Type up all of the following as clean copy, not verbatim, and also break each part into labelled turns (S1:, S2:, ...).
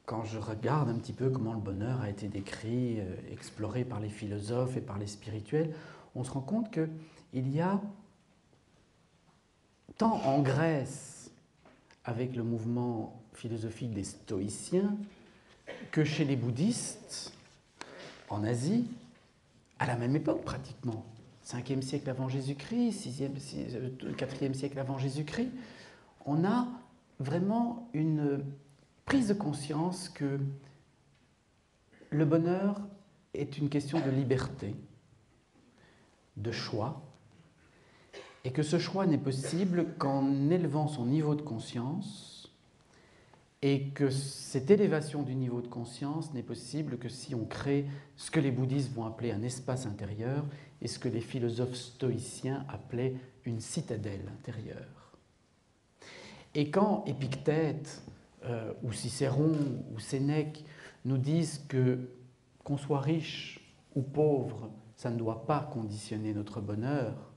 S1: quand je regarde un petit peu comment le bonheur a été décrit, exploré par les philosophes et par les spirituels, on se rend compte qu'il y a, tant en Grèce, avec le mouvement philosophique des stoïciens, que chez les bouddhistes, en Asie, à la même époque pratiquement, 5e siècle avant Jésus-Christ, 4e siècle avant Jésus-Christ, on a vraiment une prise de conscience que le bonheur est une question de liberté, de choix, et que ce choix n'est possible qu'en élevant son niveau de conscience, et que cette élévation du niveau de conscience n'est possible que si on crée ce que les bouddhistes vont appeler un espace intérieur et ce que les philosophes stoïciens appelaient une citadelle intérieure. Et quand Épictète, ou Cicéron, ou Sénèque nous disent qu'on soit riche ou pauvre, ça ne doit pas conditionner notre bonheur,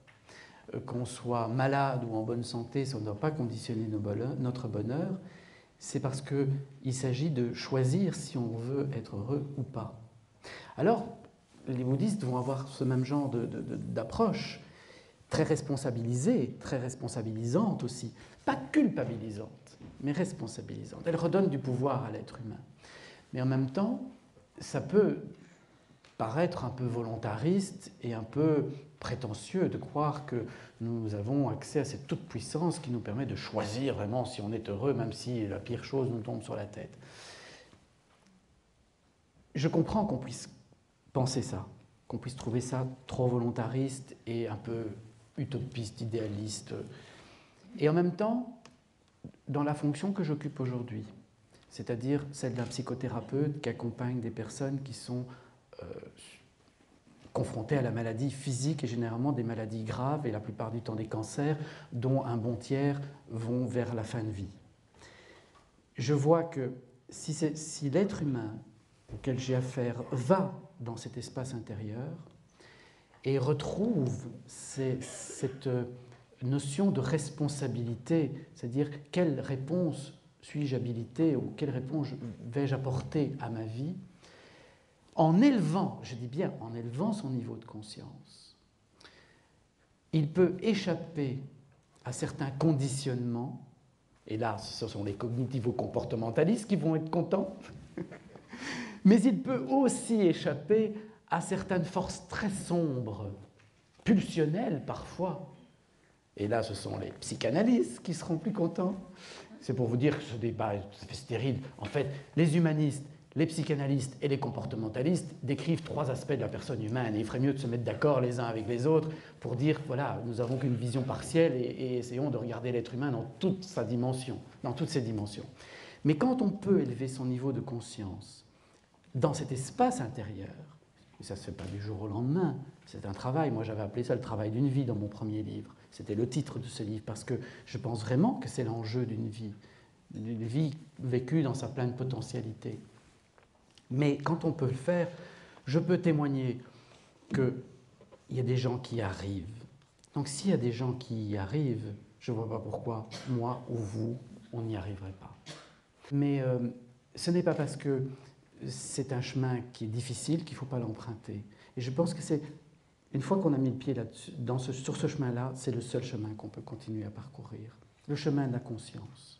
S1: qu'on soit malade ou en bonne santé, ça ne doit pas conditionner notre bonheur, c'est parce qu'il s'agit de choisir si on veut être heureux ou pas. Alors, les bouddhistes vont avoir ce même genre d'approche, très responsabilisée, très responsabilisante aussi, pas culpabilisante, mais responsabilisante. Elle redonne du pouvoir à l'être humain. Mais en même temps, ça peut paraître un peu volontariste et un peu prétentieux de croire que nous avons accès à cette toute-puissance qui nous permet de choisir vraiment si on est heureux, même si la pire chose nous tombe sur la tête. Je comprends qu'on puisse penser ça, qu'on puisse trouver ça trop volontariste et un peu utopiste, idéaliste. Et en même temps, dans la fonction que j'occupe aujourd'hui, c'est-à-dire celle d'un psychothérapeute qui accompagne des personnes qui sont confrontés à la maladie physique et généralement des maladies graves et la plupart du temps des cancers dont un bon tiers vont vers la fin de vie. Je vois que si l'être humain auquel j'ai affaire va dans cet espace intérieur et retrouve cette notion de responsabilité, c'est-à-dire quelle réponse suis-je habilité ou quelle réponse vais-je apporter à ma vie, en élevant, je dis bien en élevant son niveau de conscience, il peut échapper à certains conditionnements, et là ce sont les cognitivo-comportementalistes qui vont être contents, mais il peut aussi échapper à certaines forces très sombres, pulsionnelles parfois, et là ce sont les psychanalystes qui seront plus contents. C'est pour vous dire que ce débat est tout à fait stérile. En fait, les humanistes, les psychanalystes et les comportementalistes décrivent 3 aspects de la personne humaine. Et il ferait mieux de se mettre d'accord les uns avec les autres pour dire, voilà, nous n'avons qu'une vision partielle et essayons de regarder l'être humain dans toute sa dimension, dans toutes ses dimensions. Mais quand on peut élever son niveau de conscience dans cet espace intérieur, et ça ne se fait pas du jour au lendemain, c'est un travail. Moi, j'avais appelé ça le travail d'une vie dans mon premier livre. C'était le titre de ce livre, parce que je pense vraiment que c'est l'enjeu d'une vie vécue dans sa pleine potentialité. Mais quand on peut le faire, je peux témoigner qu'il y a des gens qui y arrivent. Donc s'il y a des gens qui y arrivent, je ne vois pas pourquoi moi ou vous, on n'y arriverait pas. Mais ce n'est pas parce que c'est un chemin qui est difficile qu'il ne faut pas l'emprunter. Et je pense que c'est, une fois qu'on a mis le pied sur ce chemin-là, c'est le seul chemin qu'on peut continuer à parcourir. Le chemin de la conscience.